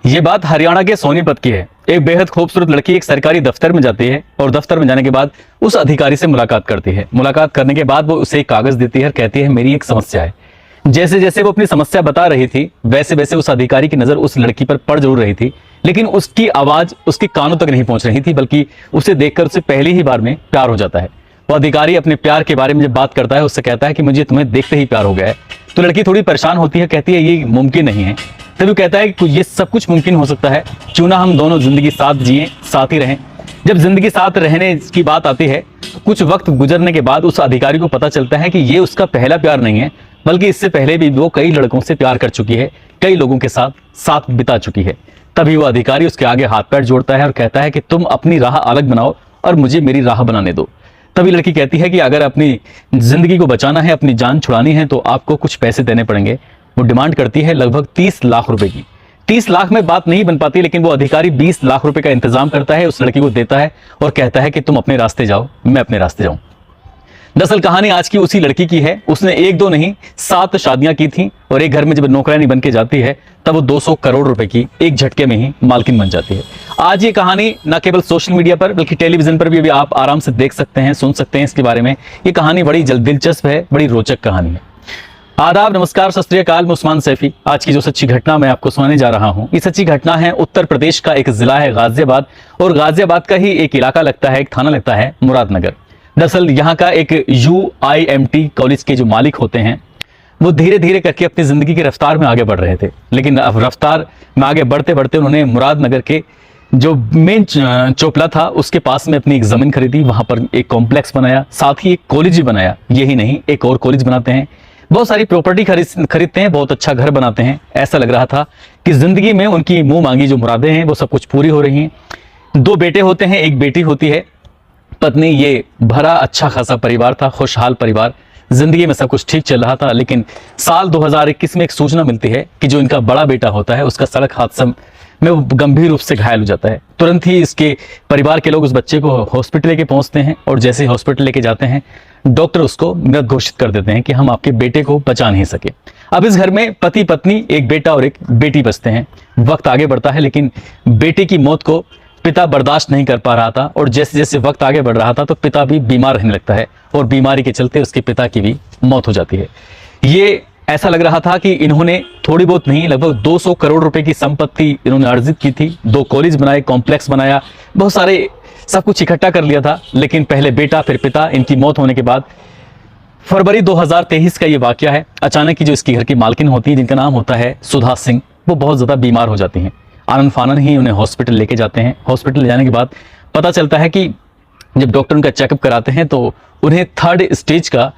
ये बात हरियाणा के सोनीपत की है। एक बेहद खूबसूरत लड़की एक सरकारी दफ्तर में जाती है और दफ्तर में जाने के बाद उस अधिकारी से मुलाकात करती है। मुलाकात करने के बाद वो उसे एक कागज देती है और कहती है मेरी एक समस्या है। जैसे जैसे वो अपनी समस्या बता रही थी वैसे वैसे उस अधिकारी की नजर उस लड़की पर पड़ जरूर रही थी, लेकिन उसकी आवाज उसके कानों तक नहीं पहुंच रही थी, बल्कि उसे देखकर उसे पहली ही बार में प्यार हो जाता है। वो अधिकारी अपने प्यार के बारे में जब बात करता है उससे कहता है कि मुझे तुम्हें देखते ही प्यार हो गया है। तो लड़की थोड़ी परेशान होती है, कहती है ये मुमकिन नहीं है। तभी वो कहता है कि ये सब कुछ मुमकिन हो सकता है, क्यों ना हम दोनों जिंदगी साथ जिए, साथ ही रहें। जब जिंदगी साथ रहने की बात आती है तो कुछ वक्त गुजरने के बाद उस अधिकारी को पता चलता है कि ये उसका पहला प्यार नहीं है, बल्कि इससे पहले भी वो कई लड़कों से प्यार कर चुकी है, कई लोगों के साथ साथ बिता चुकी है। तभी वो अधिकारी उसके आगे हाथ पैर जोड़ता है और कहता है कि तुम अपनी राह अलग बनाओ और मुझे मेरी राह बनाने दो। तभी लड़की कहती है कि अगर अपनी जिंदगी को बचाना है, अपनी जान छुड़ानी है, तो आपको कुछ पैसे देने पड़ेंगे। वो डिमांड करती है लगभग 30 लाख रुपए की। 30 लाख में बात नहीं बन पाती, लेकिन वो अधिकारी 20 लाख रुपए का इंतजाम करता है, उस लड़की को देता है और कहता है कि तुम अपने रास्ते जाओ, मैं अपने रास्ते जाऊं। दरअसल कहानी आज की उसी लड़की की है। उसने एक दो नहीं 7 शादियां की थी और एक घर में जब नौकरानी बन के जाती है तब वो 200 करोड़ रुपए की एक झटके में ही मालकिन बन जाती है। आज ये कहानी न केवल सोशल मीडिया पर बल्कि टेलीविजन पर भी आप आराम से देख सकते हैं, सुन सकते हैं इसके बारे में। ये कहानी बड़ी दिलचस्प है, बड़ी रोचक कहानी है। आदाब, नमस्कार, सत श्री अकाल, मैं उस्मान सैफी। आज की जो सच्ची घटना मैं आपको सुनाने जा रहा हूं, ये सच्ची घटना है उत्तर प्रदेश का एक जिला है गाजियाबाद, और गाजियाबाद का ही एक इलाका लगता है, एक थाना लगता है मुरादनगर। दरअसल यहाँ का एक UIMT कॉलेज के जो मालिक होते हैं वो धीरे धीरे करके अपनी जिंदगी की रफ्तार में आगे बढ़ रहे थे, लेकिन अब रफ्तार में आगे बढ़ते बढ़ते उन्होंने मुरादनगर के जो मेन चोपला था उसके पास में अपनी एक जमीन खरीदी, वहां पर एक कॉम्प्लेक्स बनाया, साथ ही एक कॉलेज भी बनाया। यही नहीं, एक और कॉलेज बनाते हैं, बहुत सारी प्रॉपर्टी खरीदते हैं, बहुत अच्छा घर बनाते हैं। ऐसा लग रहा था कि जिंदगी में उनकी मुंह मांगी जो मुरादें हैं वो सब कुछ पूरी हो रही हैं। 2 बेटे होते हैं, एक बेटी होती है, पत्नी। ये भरा अच्छा खासा परिवार था, खुशहाल परिवार, जिंदगी में सब कुछ ठीक चल रहा था। लेकिन साल 2021 में एक सूचना मिलती है कि जो इनका बड़ा बेटा होता है उसका सड़क हादसा में वो गंभीर रूप से घायल हो जाता है। तुरंत ही इसके परिवार के लोग उस बच्चे को हॉस्पिटल लेके पहुंचते हैं और जैसे ही हॉस्पिटल लेके जाते हैं डॉक्टर उसको मृत घोषित कर देते हैं कि हम आपके बेटे को बचा नहीं सके। अब इस घर में पति पत्नी, एक बेटा और एक बेटी बचते हैं। वक्त आगे बढ़ता है लेकिन बेटे की मौत को पिता बर्दाश्त नहीं कर पा रहा था, और जैसे जैसे वक्त आगे बढ़ रहा था तो पिता भी बीमार रहने लगता है और बीमारी के चलते उसके पिता की भी मौत हो जाती है। ये ऐसा लग रहा था कि इन्होंने थोड़ी बहुत नहीं, लगभग 200 करोड़ रुपए की संपत्ति इन्होंने अर्जित की थी, 2 कॉलेज बनाए, कॉम्प्लेक्स बनाया, बहुत सारे सब कुछ इकट्ठा कर लिया था। लेकिन पहले बेटा फिर पिता, इनकी मौत होने के बाद फरवरी 2023 का ये वाकया है। अचानक ही जो इसकी घर की मालकिन होती है जिनका नाम होता है सुधा सिंह, वो बहुत ज्यादा बीमार हो जाती हैं। आनंद फानन ही उन्हें हॉस्पिटल लेके जाते हैं। हॉस्पिटल ले जाने के बाद पता चलता है कि जब डॉक्टर उनका चेकअप कराते हैं तो उन्हें 3rd स्टेज का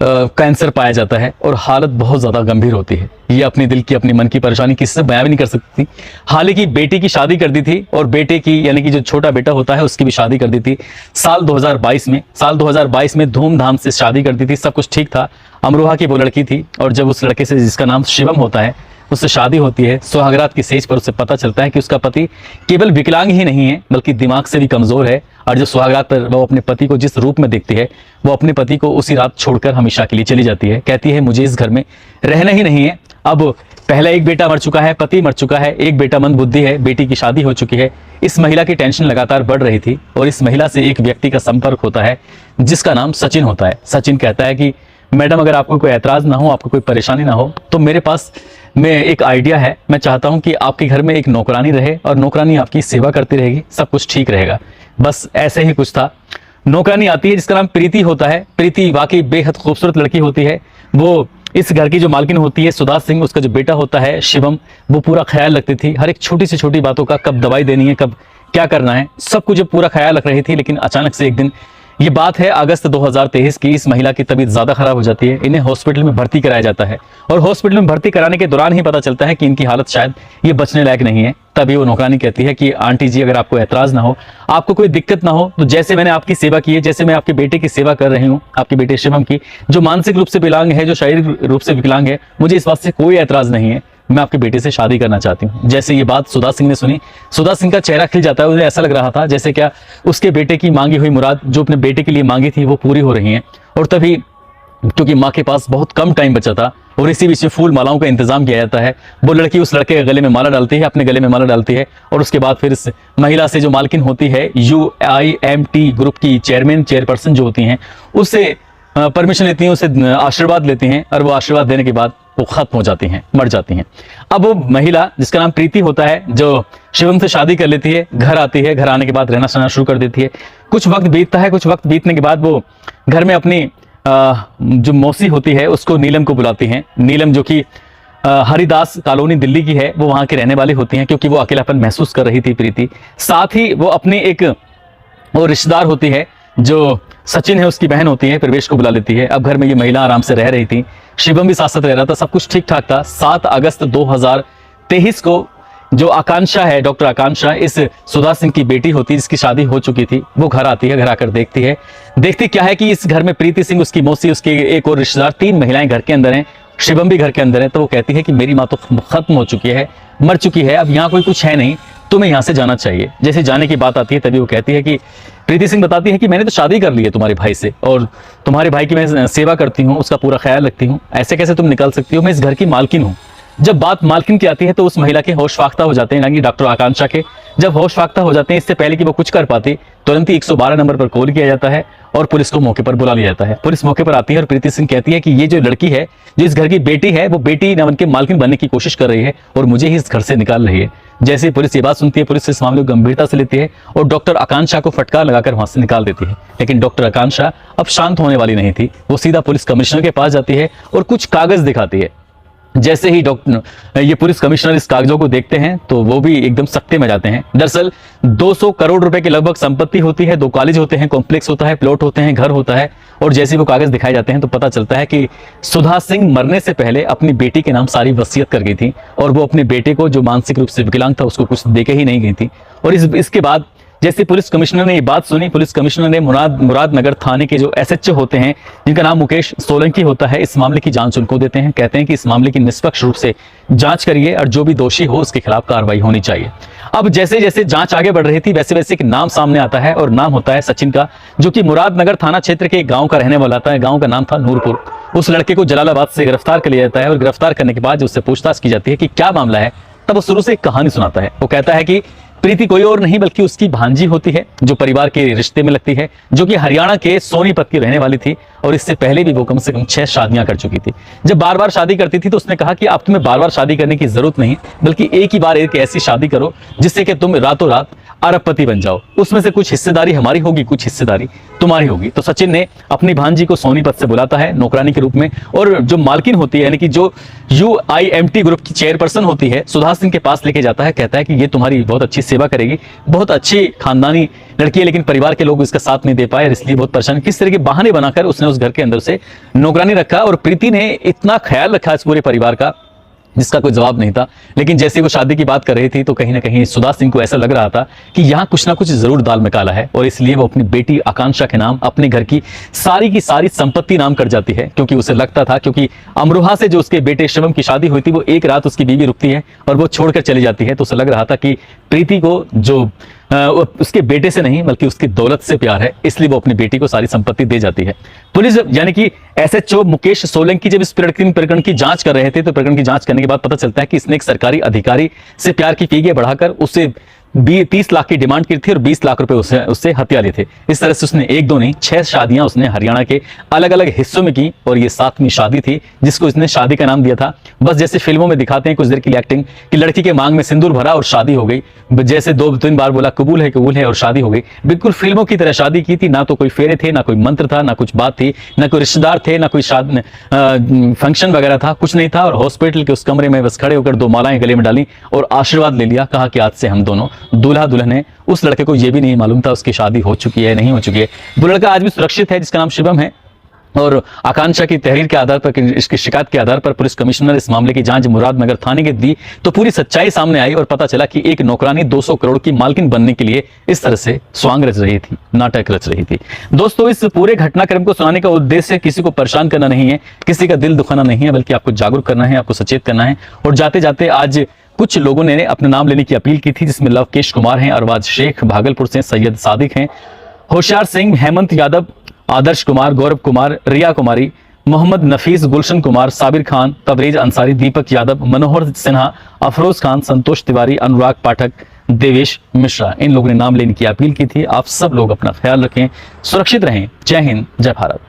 कैंसर पाया जाता है और हालत बहुत ज्यादा गंभीर होती है। ये अपने दिल की, अपनी मन की परेशानी किसी से बयां भी नहीं कर सकती थी। हालांकि बेटी की शादी कर दी थी और बेटे की यानी कि जो छोटा बेटा होता है उसकी भी शादी कर दी थी साल 2022 में धूमधाम से शादी कर दी थी, सब कुछ ठीक था। अमरोहा की वो लड़की थी और जब उस लड़के से जिसका नाम शिवम होता है उससे शादी होती है, सुहागरात की सेज पर उसे पता चलता है कि उसका पति केवल विकलांग ही नहीं है बल्कि दिमाग से भी कमजोर है। और जो सुहागरात पर वो अपने पति को जिस रूप में देखती है वो अपने पति को उसी रात छोड़कर हमेशा के लिए चली जाती है। कहती है मुझे इस घर में रहना ही नहीं है। अब पहला एक बेटा मर चुका है, पति मर चुका है, एक बेटा मंदबुद्धि है, बेटी की शादी हो चुकी है। इस महिला की टेंशन लगातार बढ़ रही थी और इस महिला से एक व्यक्ति का संपर्क होता है जिसका नाम सचिन होता है। सचिन कहता है कि मैडम अगर आपको कोई ऐतराज ना हो, आपको कोई परेशानी ना हो, तो मेरे पास में एक आइडिया है। मैं चाहता हूं कि आपके घर में एक नौकरानी रहे और नौकरानी आपकी सेवा करती रहेगी, सब कुछ ठीक रहेगा। बस ऐसे ही कुछ था। नौकरानी आती है जिसका नाम प्रीति होता है। प्रीति वाकई बेहद खूबसूरत लड़की होती है। वो इस घर की जो मालकिन होती है सुधा सिंह, उसका जो बेटा होता है शिवम, वो पूरा ख्याल रखती थी हर एक छोटी से छोटी बातों का, कब दवाई देनी है, कब क्या करना है, सब कुछ पूरा ख्याल रख रही थी। लेकिन अचानक से एक दिन, ये बात है अगस्त 2023 की, इस महिला की तबीयत ज्यादा खराब हो जाती है। इन्हें हॉस्पिटल में भर्ती कराया जाता है और हॉस्पिटल में भर्ती कराने के दौरान ही पता चलता है कि इनकी हालत शायद ये बचने लायक नहीं है। तभी वो नौकरानी कहती है कि आंटी जी अगर आपको ऐतराज ना हो, आपको कोई दिक्कत ना हो, तो जैसे मैंने आपकी सेवा की है, जैसे मैं आपके बेटे की सेवा कर रही हूँ, आपके बेटे शिवम की, जो मानसिक रूप से विकलांग है, जो शारीरिक रूप से विकलांग है, मुझे इस बात से कोई ऐतराज नहीं है। मैं आपके बेटे से शादी करना चाहती हूँ। जैसे ये बात सुधा सिंह ने सुनी, सुधा सिंह का चेहरा खिल जाता है। उन्हें ऐसा लग रहा था जैसे क्या उसके बेटे की मांगी हुई मुराद जो अपने बेटे के लिए मांगी थी वो पूरी हो रही है। और तभी क्योंकि माँ के पास बहुत कम टाइम बचा था और इसी बीच में फूल मालाओं का इंतजाम किया जाता है। वो लड़की उस लड़के के गले में माला डालती है, अपने गले में माला डालती है, और उसके बाद फिर इस महिला से जो मालकिन होती है UIMT ग्रुप की चेयरपर्सन जो होती हैं, उससे परमिशन लेती हैं, उससे आशीर्वाद लेती हैं, और वो आशीर्वाद देने के बाद वो खत्म हो जाती हैं, मर जाती हैं। अब वो महिला जिसका नाम प्रीति होता है, जो शिवम से शादी कर लेती है, घर आती है, घर आने के बाद रहना सहना शुरू कर देती है। कुछ वक्त बीतता है, कुछ वक्त बीतने के बाद वो घर में अपनी जो मौसी होती है उसको, नीलम को बुलाती हैं। नीलम जो कि हरिदास कॉलोनी दिल्ली की है, वो वहां के रहने वाली होती हैं, क्योंकि वो अकेलापन महसूस कर रही थी प्रीति। साथ ही वो अपनी एक वो रिश्तेदार होती है जो सचिन है, उसकी बहन होती है, प्रवेश को बुला लेती है। अब घर में ये महिला आराम से रह रही थी, शिवम भी साथ साथ रह रहा था, सब कुछ ठीक ठाक था। 7 अगस्त 2023 को जो आकांक्षा है, डॉक्टर आकांक्षा, इस सुधा सिंह की बेटी होती है जिसकी शादी हो चुकी थी, वो घर आती है। घर आकर देखती है, देखती क्या है कि इस घर में प्रीति सिंह, उसकी मौसी, उसके एक और रिश्तेदार, 3 महिलाएं घर के अंदर हैं, शिवम भी घर के अंदर है। तो वो कहती है कि मेरी माँ तो खत्म हो चुकी है, मर चुकी है, अब यहाँ कोई कुछ है नहीं, तुम्हें यहाँ से जाना चाहिए। जैसे जाने की बात आती है तभी वो कहती है कि प्रीति सिंह बताती है कि मैंने तो शादी कर ली है तुम्हारे भाई से, और तुम्हारे भाई की मैं सेवा करती हूँ, उसका पूरा ख्याल रखती हूँ, ऐसे कैसे तुम निकल सकती हो, मैं इस घर की मालकिन हूँ। जब बात मालकिन की आती है तो उस महिला के होश फाख्ता हो जाते हैं, यानी डॉक्टर आकांक्षा के जब होश फाख्ता हो जाते हैं, इससे पहले कि वो कुछ कर पाती, तुरंत ही 112 नंबर पर कॉल किया जाता है और पुलिस को मौके पर बुला लिया जाता है। पुलिस मौके पर आती है और प्रीति सिंह कहती है कि ये जो लड़की है, जो इस घर की बेटी है, वो बेटी न बन के मालकिन बनने की कोशिश कर रही है और मुझे ही इस घर से निकाल रही है। जैसे ही पुलिस ये बात सुनती है, पुलिस इस मामले को गंभीरता से लेती है और डॉक्टर आकांक्षा को फटकार लगाकर वहां से निकाल देती है। लेकिन डॉक्टर आकांक्षा अब शांत होने वाली नहीं थी, वो सीधा पुलिस कमिश्नर के पास जाती है और कुछ कागज दिखाती है। जैसे ही ये पुलिस कमिश्नर इस कागजों को देखते हैं तो वो भी एकदम सख्ते में जाते हैं। दरअसल 200 करोड़ रुपए की लगभग संपत्ति होती है, 2 कॉलेज होते हैं, कॉम्प्लेक्स होता है, प्लॉट होते हैं, घर होता है। और जैसे वो कागज दिखाए जाते हैं तो पता चलता है कि सुधा सिंह मरने से पहले अपनी बेटी के नाम सारी वसीयत कर गई थी और वो अपने बेटे को, जो मानसिक रूप से विकलांग था, उसको कुछ देके ही नहीं गई थी। और इसके बाद जैसे पुलिस कमिश्नर ने ये बात सुनी, पुलिस कमिश्नर ने मुरादनगर थाने के जो SHO होते हैं, जिनका नाम मुकेश सोलंकी होता है, इस मामले की जांच उनको देते हैं। कहते हैं कि इस मामले की निष्पक्ष रूप से जांच करिए और जो भी दोषी हो उसके खिलाफ कार्रवाई होनी चाहिए। अब जैसे जैसे जांच आगे बढ़ रही थी, वैसे वैसे एक नाम सामने आता है और नाम होता है सचिन का, जो कि मुरादनगर थाना क्षेत्र के एक गांव का रहने वाला था। गांव का नाम था नूरपुर। उस लड़के को जलालाबाद से गिरफ्तार कर लिया जाता है और गिरफ्तार करने के बाद उससे पूछताछ की जाती है कि क्या मामला है। तब वो शुरू से एक कहानी सुनाता है। वो कहता है कि प्रीति कोई और नहीं बल्कि उसकी भांजी होती है, जो परिवार के रिश्ते में लगती है, जो कि हरियाणा के सोनीपत की रहने वाली थी और इससे पहले भी वो कम से कम 6 शादियां कर चुकी थी। जब बार बार शादी करती थी तो उसने कहा कि अब तुम्हें बार बार शादी करने की जरूरत नहीं, बल्कि एक ही बार एक ऐसी शादी करो जिससे कि तुम रातों रात अरबपति बन जाओ। उसमें से कुछ हिस्सेदारी हमारी होगी, कुछ हिस्सेदारी तुम्हारी होगी। तो सचिन ने अपनी भांजी को सोनीपत से बुलाता है नौकरानी के रूप में, और जो मालकिन होती है, यानी कि जो UIMT ग्रुप की चेयरपर्सन होती है, सुधा सिंह के पास लेके जाता है। कहता है कि ये तुम्हारी बहुत अच्छी सेवा करेगी, बहुत अच्छी खानदानी लड़की है, लेकिन परिवार के लोग इसका साथ नहीं दे पाए, इसलिए बहुत परेशान। किस तरह के बहाने बनाकर उसने उस घर के अंदर से नौकरानी रखा और प्रीति ने इतना ख्याल रखा इस पूरे परिवार का जिसका कोई जवाब नहीं था। लेकिन जैसे वो शादी की बात कर रही थी तो कहीं ना कहीं सुधा सिंह को ऐसा लग रहा था कि यहाँ कुछ ना कुछ जरूर दाल में काला है, और इसलिए वो अपनी बेटी आकांक्षा के नाम अपने घर की सारी संपत्ति नाम कर जाती है। क्योंकि उसे लगता था, क्योंकि अमरोहा से जो उसके बेटे शिवम की शादी हुई थी, वो एक रात उसकी बीवी रुकती है और वो छोड़कर चली जाती है। तो उसे लग रहा था कि प्रीति को जो उसके बेटे से नहीं बल्कि उसकी दौलत से प्यार है, इसलिए वो अपनी बेटी को सारी संपत्ति दे जाती है। पुलिस यानी कि SHO मुकेश सोलंकी जब इस प्रकरण की जांच कर रहे थे तो प्रकरण की जांच करने के बाद पता चलता है कि इसने एक सरकारी अधिकारी से प्यार की फीगे बढ़ाकर उससे 30 लाख की डिमांड की थी और 20 लाख रुपए उससे हत्या लिए थे। इस तरह से उसने 1-2 नहीं 6 शादियां उसने हरियाणा के अलग अलग हिस्सों में की और ये 7वीं शादी थी जिसको इसने शादी का नाम दिया था। बस जैसे फिल्मों में दिखाते हैं कुछ देर के लिए एक्टिंग कि लड़की के मांग में सिंदूर भरा और शादी हो गई, जैसे 2-3 बार बोला कबूल है और शादी हो गई। बिल्कुल फिल्मों की तरह शादी की थी। ना तो कोई फेरे थे, ना कोई मंत्र था, ना कुछ बात थी, ना कोई रिश्तेदार थे, ना कोई फंक्शन वगैरह था, कुछ नहीं था। और हॉस्पिटल के उस कमरे में बस खड़े होकर 2 मालाएं गले में डाली और आशीर्वाद ले लिया। कहा कि आज से हम दोनों दूल्हा दुल्हन है। उस लड़के को यह भी नहीं मालूम था उसकी शादी हो चुकी है नहीं हो चुकी है। वो लड़का आज भी सुरक्षित है जिसका नाम शिवम है। और आकांक्षा की तहरीर के आधार पर, इसकी शिकायत के आधार पर पुलिस कमिश्नर इस मामले की जांच मुरादनगर थाने की दी तो पूरी सच्चाई सामने आई और पता चला कि एक नौकरानी 200 करोड़ की मालकिन बनने के लिए इस तरह से स्वांग रच रही थी, नाटक रच रही थी। दोस्तों, इस पूरे घटनाक्रम को सुनाने का उद्देश्य किसी को परेशान करना नहीं है, किसी का दिल दुखाना नहीं है, बल्कि आपको जागरूक करना है, आपको सचेत करना है। और जाते जाते आज कुछ लोगों ने अपने नाम लेने की अपील की थी, जिसमें लवकेश कुमार हैं, अरबाज शेख भागलपुर से, सैयद सादिक हैं, होशियार सिंह, हेमंत यादव, आदर्श कुमार, गौरव कुमार, रिया कुमारी, मोहम्मद नफीस, गुलशन कुमार, साबिर खान, तबरेज अंसारी, दीपक यादव, मनोहर सिन्हा, अफरोज खान, संतोष तिवारी, अनुराग पाठक, देवेश मिश्रा, इन लोगों ने नाम लेने की अपील की थी। आप सब लोग अपना ख्याल रखें, सुरक्षित रहें। जय हिंद, जय भारत।